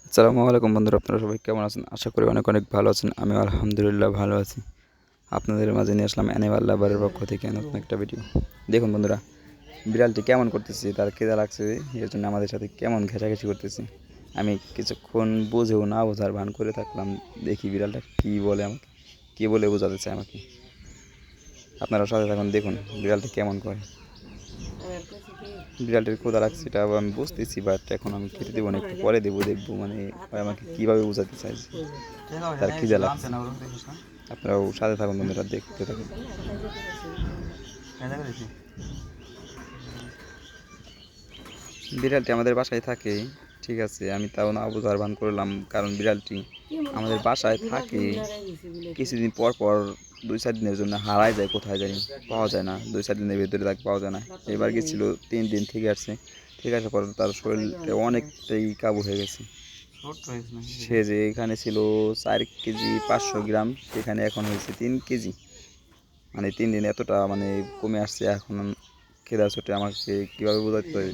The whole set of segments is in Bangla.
আসসালামু আলাইকুম বন্ধুরা, আপনারা সবাই কেমন আছেন? আশা করি অনেক অনেক ভালো আছেন। আমি আলহামদুলিল্লাহ ভালো আছি। আপনাদের মাঝে নিয়ে আসলাম অ্যানিমাল লাভারের পক্ষ থেকে নতুন একটা ভিডিও। দেখুন বন্ধুরা, বিড়ালটি কেমন করতেছে, তার কেদা লাগছে, এর জন্য আমাদের সাথে কেমন ঘেঁষাঘেঁষি করতেছে। আমি কিছুক্ষণ বুঝেও না বোঝার ভান করে থাকলাম, দেখি বিড়ালটা কী বলে, আমাকে কী বলে বোঝাতে চায় আমাকে। আপনারা সাথে থাকুন, দেখুন বিড়ালটি কেমন করে। বিড়ালটির ক্ষুধা লাগছে এটা আমি বুঝতেছি, বাট এখন আমি খেতে দেবো না, একটু পরে দেবো, দেখবো মানে আমাকে কীভাবে বোঝাতে চাইছে তার খিদা লাগছে। আপনারাও সাথে থাকুন বন্ধুরা, দেখতে থাকুন। বিড়ালটি আমাদের বাসায় থাকে, ঠিক আছে, আমি তাও না বোঝার ভান করলাম, কারণ বিড়ালটি আমাদের বাসায় থাকে কিছুদিন পর পর 2-4 দিনের জন্য হারায় যায়, কোথায় জানি পাওয়া যায় না, 2-4 দিনের ভিতরে তাকে পাওয়া যায় না। এবার গেছিলো 3 দিন থেকে আসছে, ঠিক আছে, পর তার শরীরটা অনেকটাই কাবু হয়ে গেছে। সে যে এখানে ছিল 4 কেজি 500 গ্রাম, সেখানে এখন হয়েছে 3 কেজি, মানে 3 দিন এতটা মানে কমে আসছে। এখন খেদা ছোটে, আমাকে কীভাবে বোঝাতে পারি।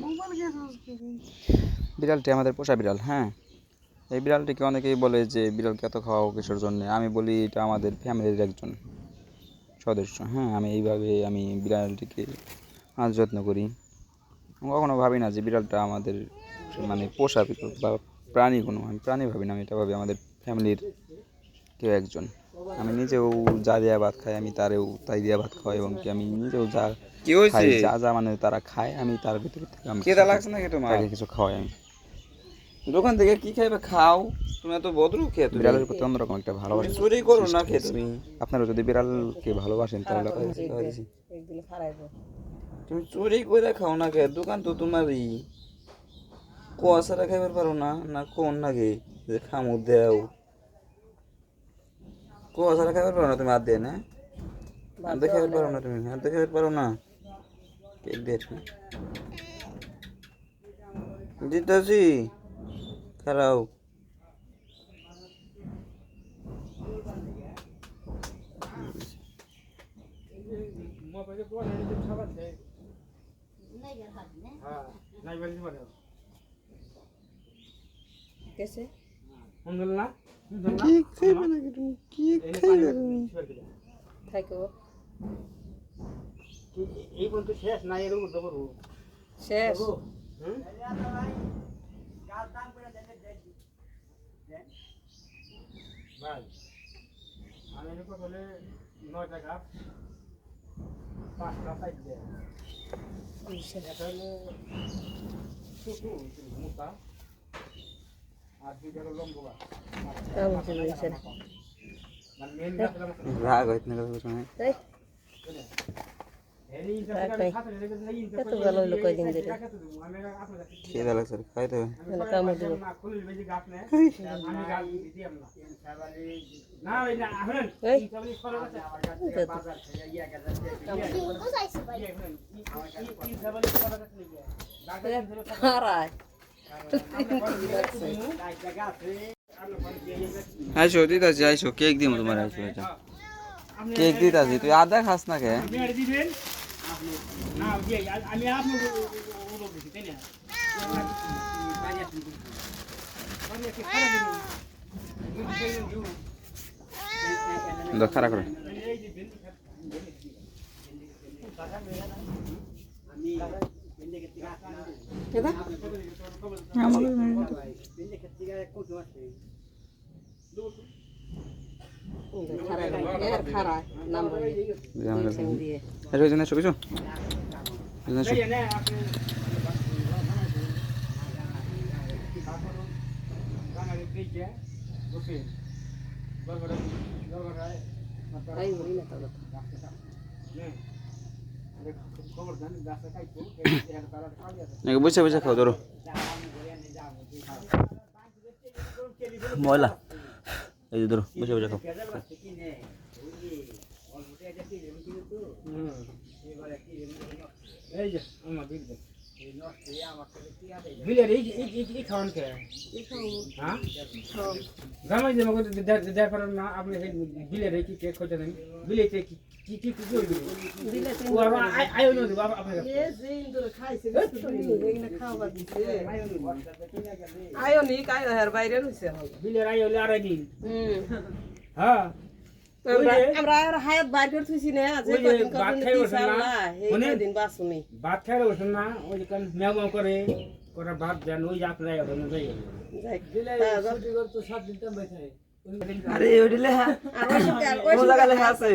বিড়ালটি আমাদের পোষা বিড়াল। হ্যাঁ, এই বিড়ালটিকে অনেকেই বলে যে বিড়ালকে এত খাওয়াও কিসের জন্যে। আমি বলি এটা আমাদের ফ্যামিলির একজন সদস্য। হ্যাঁ, আমি বিড়ালটিকে আজ যত্ন করি। কখনো ভাবি না যে বিড়ালটা আমাদের মানে পোষা বা প্রাণী, কোনো আমি প্রাণী ভাবি না, আমি এটা ভাবি আমাদের ফ্যামিলির কেউ একজন। আমি নিজেও যা দেওয়া ভাত খাই, আমি তারেও তাই দেওয়া ভাত খাওয়াই, এবং কি আমি নিজেও যা খাই, যা যা মানে তারা খায়, আমি তার ভিতরে থেকে আমি তাকে কিছু খাওয়াই। আমি দোকান থেকে কি খাইবে খাও, তুমি এত ভদ্র খেয়ে তুমি বিড়ালের প্রতি অন্যরকম একটা ভালোবাসা চুরি করো না খেয়ে তুমি। আপনারা যদি বিড়ালকে ভালোবাসেন তাহলে তুমি চুরি করে খাও না খেয়ে, দোকান তো তোমারই। কুয়াশাটা খাইবার পারো না, না কোন নাকি যে খামু দেও, কুয়াশাটা খাইবার পারো না তুমি, হাত দিয়ে না হাত দিয়ে খাইবার পারো না, তুমি হাত দিয়ে খাইবার পারো না। কেক দিয়ে দিতেছি, খারাও। कैसे কেক খাইবে নাকি তুমি? কেক খাইবে তুমি? থাকো এই পর্যন্ত শেষ না, এর উপর করবো শেষ ভাই। আমি এর উপর হলে 9 টাকা 5টা সাইড দেয়, এটা হলে শুধু মোটা, আর 2টা হলো লম্বা। মানে মেন গাছটা রাগ হইতে না কিছু নাই। এত ভালো হইলো কয়দিন ধরে খেয়ে লাগছে, খাইতে হবে। কামড় দিব হারায় আইসো দিতাছি, আইসো কেক দিব তোমার, আইসো এটা কেক দিতাছি, তুই আদা খাস না কে? খারাপ করে খারায় নাম্বার দিয়ে কিছু তাই বলি না তাহলে বসে বসে খাও, ধরো ময়লা, এই যে ধরো বসে বসে খাও। এই যে আমার দিদি বিলের এই খাওয়ান কে হ্যাঁ জামাই যে মগজ দেয় পারেন না আপনি বিলের কি কেক খোঁজা দেন বিলেতে কি করবে বিলেতে ও আবার আয়ো না দেব আপনাকে এ যে ইন্দুরে খাইছে এগুলা খাওয়া দিছে আয়োনিক আয়ো হের বাইরে রইছে বিলের আয়ো হলে আড়াই দিন হুম হ্যাঁ আমরা আর হায়াত বাইর করে থুইছি না যে ওই যে কদিন ভাত কদিন খাই কি বসেন না, সালা এই মানে- কদিন বাসুনি ভাত খাইলে বসেন না ওই যে কাল ম্যাও ম্যাও করে কটা ভাত দেন ওই আপনার আয়ো না যাই যাই আরে ওইটা লেখা আর ওই সব আর কোন জায়গায় লেখা আছে?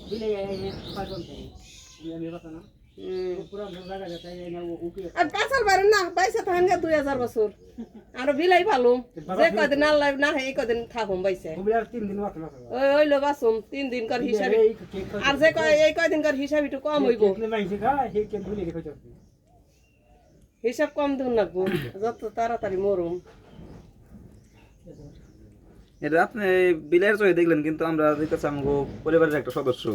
বিলে পাঁচজন থাকে আমি কথা না পুরো জায়গা যেতে ওকে আর পাঁচাল বারেন না বাইসা থাকেন গা 2000 বছর আর বিলাই পালুম যে কদিন আল্লাহ না এই কদিন থাকুম বাইসে ওগুলার 3 দিন মাত্র না ওই লো বাসুম 3 দিন কর হিসাব আর যে এই কয়দিন কর হিসাব একটু কম হইব মাইছে খা হে কেন বিলে রেখে যাচ্ছে হিসাব কম দিন লাগবো যত তাড়াতাড়ি মরুম এটা আপনি বিলের চোখে দেখলেন কিন্তু আমরা দেখতেছি আমাকে পরিবারের একটা সদস্য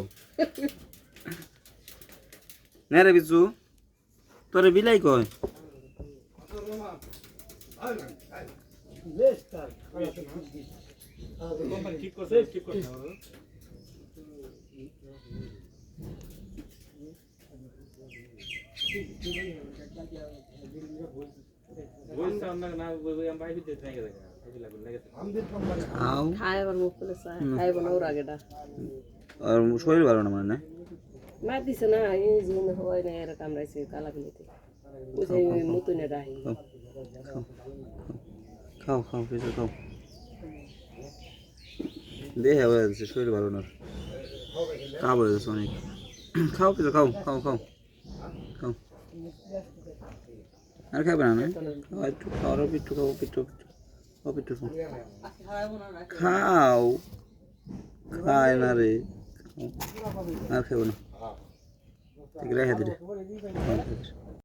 না রে বিজু তোরে বিলাই কয় ঠিক করছে খাও খায় আবার মুখ খুলে চায় খাই বলে ওর আগেটা আর শরীর ভালো না মানে না মার দিছে না এই জীবনে হয় না এরা কামড়াইছে কালা বিলিতে বুঝাই মুতুনে রাহি খাও খাও কিছু খাও দেহে হয়ে যাচ্ছে শরীর ভালো না কাব হয়ে যাচ্ছে অনেক খাও কিছু খাও খাও খাও খাও আর খাবে না না একটু খাও আরো একটু খাও একটু একটু খাও খাও খায় না রে আর খাবো না ঠিক রেখে দিলে